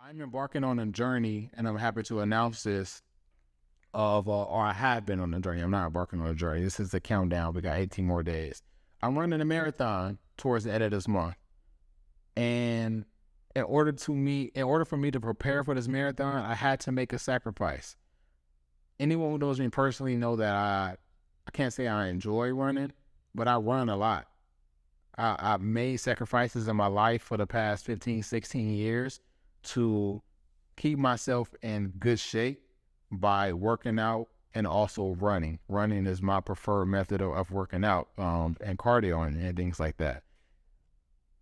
I'm embarking on a journey, and I'm happy to announce this. Or I have been on a journey. I'm not embarking on a journey. This is the countdown. We got 18 more days. I'm running a marathon towards the end of this month, and in order for me to prepare for this marathon, I had to make a sacrifice. Anyone who knows me personally know that I can't say I enjoy running, but I run a lot. I've made sacrifices in my life for the past 15, 16 years to keep myself in good shape by working out and also running. Running is my preferred method of working out, and cardio and things like that.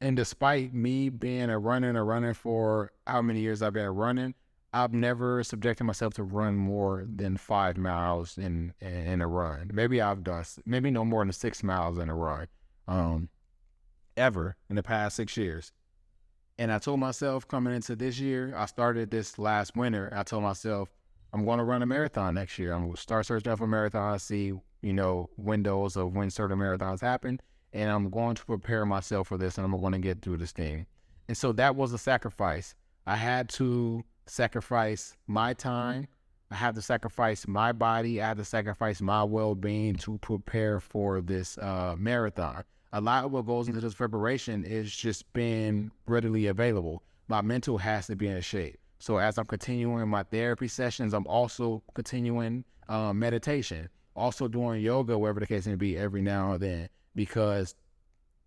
And despite me being a runner for how many years I've been running, I've never subjected myself to run more than 5 miles in a run. Maybe no more than 6 miles in a run, um, ever in the past 6 years. And I told myself coming into this year, I started this last winter. I told myself I'm going to run a marathon next year. I'm going to start searching out for marathons, see, windows of when certain marathons happen. And I'm going to prepare myself for this, and I'm going to get through this thing. And so that was a sacrifice. I had to sacrifice my time. I had to sacrifice my body. I had to sacrifice my well-being to prepare for this marathon. A lot of what goes into this preparation is just being readily available. My mental has to be in shape. So as I'm continuing my therapy sessions, I'm also continuing meditation, also doing yoga, wherever the case may be, every now and then. Because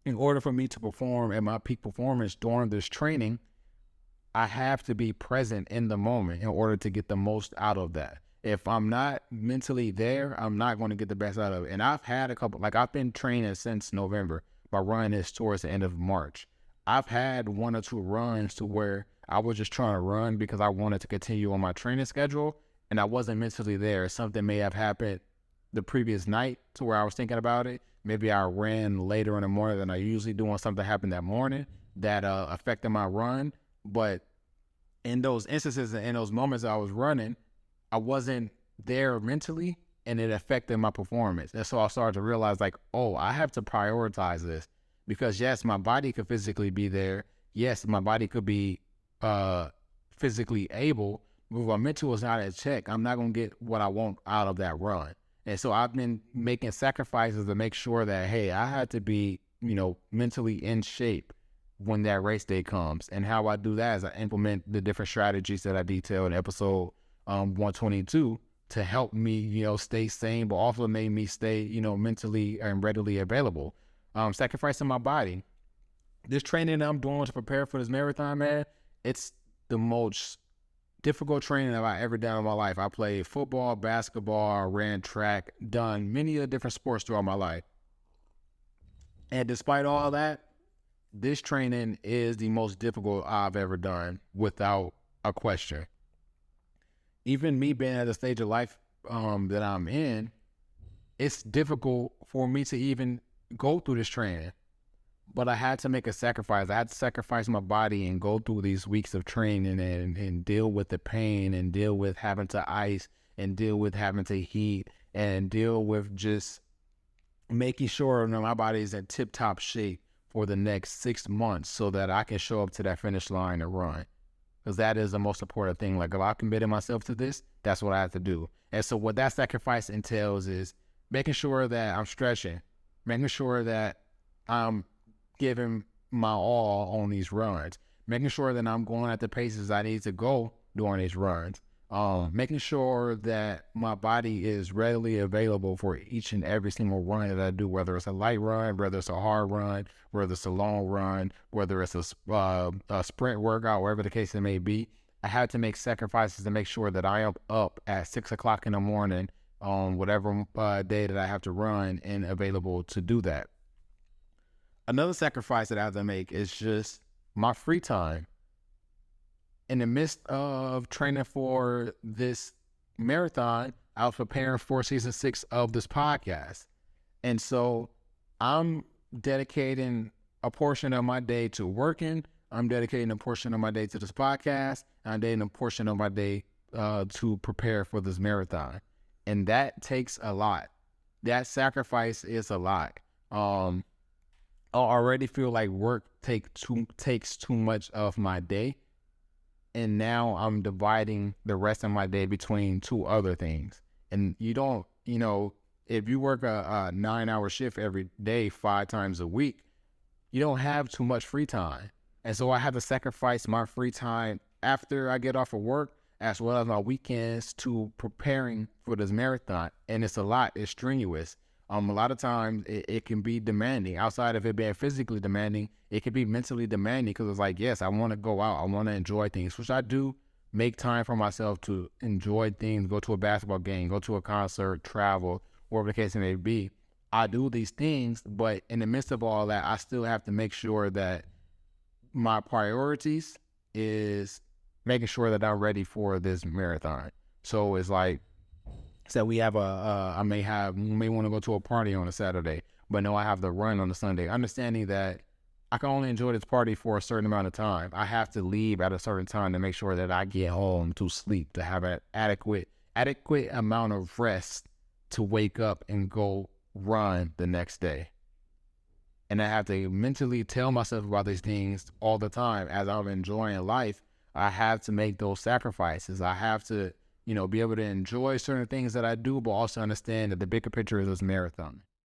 in order for me to perform at my peak performance during this training, I have to be present in the moment in order to get the most out of that. If I'm not mentally there, I'm not going to get the best out of it. And I've had I've been training since November. My run is towards the end of March. I've had one or two runs to where I was just trying to run because I wanted to continue on my training schedule, and I wasn't mentally there. Something may have happened the previous night to where I was thinking about it. Maybe I ran later in the morning than I usually do, and something happened that morning that affected my run. But in those instances and in those moments I was running, I wasn't there mentally, and it affected my performance. And so I started to realize, I have to prioritize this, because yes, my body could physically be there. Yes, my body could be physically able, but if my mental is not in check, I'm not going to get what I want out of that run. And so I've been making sacrifices to make sure that, hey, I had to be, mentally in shape when that race day comes. And how I do that is I implement the different strategies that I detailed in episode 122 to help me, stay sane, but also made me stay, mentally and readily available. Sacrificing my body. This training that I'm doing to prepare for this marathon, man, it's the most difficult training that I ever done in my life. I played football, basketball, ran track, done many of the different sports throughout my life. And despite all that, this training is the most difficult I've ever done, without a question. Even me being at the stage of life that I'm in, it's difficult for me to even go through this training. But I had to make a sacrifice. I had to sacrifice my body and go through these weeks of training and deal with the pain, and deal with having to ice, and deal with having to heat, and deal with just making sure that my body is in tip-top shape for the next 6 months so that I can show up to that finish line and run. Because that is the most important thing. If I committed myself to this, that's what I have to do. And so what that sacrifice entails is making sure that I'm stretching, making sure that I'm giving my all on these runs, making sure that I'm going at the paces I need to go during these runs, making sure that my body is readily available for each and every single run that I do, whether it's a light run, whether it's a hard run, whether it's a long run, whether it's a sprint workout, wherever the case it may be. I had to make sacrifices to make sure that I am up at 6 o'clock in the morning on whatever day that I have to run, and available to do that. Another sacrifice that I have to make is just my free time. In the midst of training for this marathon, I was preparing for season 6 of this podcast. And so I'm dedicating a portion of my day to working. I'm dedicating a portion of my day to this podcast. I'm dedicating a portion of my day to prepare for this marathon. And that takes a lot. That sacrifice is a lot. I already feel like work takes too much of my day. And now I'm dividing the rest of my day between two other things. And you don't, if you work a 9 hour shift every day, 5 times a week, you don't have too much free time. And so I have to sacrifice my free time after I get off of work, as well as my weekends, to preparing for this marathon. And it's a lot, it's strenuous. A lot of times it can be demanding. Outside of it being physically demanding, it can be mentally demanding, because it's like, yes, I want to go out, I want to enjoy things, which I do make time for myself to enjoy things, go to a basketball game, go to a concert, travel, whatever the case may be. I do these things, but in the midst of all that, I still have to make sure that my priorities is making sure that I'm ready for this marathon. So it's like, so we have I may want to go to a party on a Saturday, but no, I have to run on a Sunday. Understanding that I can only enjoy this party for a certain amount of time. I have to leave at a certain time to make sure that I get home to sleep, to have an adequate amount of rest to wake up and go run the next day. And I have to mentally tell myself about these things all the time. As I'm enjoying life, I have to make those sacrifices. I have to, be able to enjoy certain things that I do, but also understand that the bigger picture is this marathon.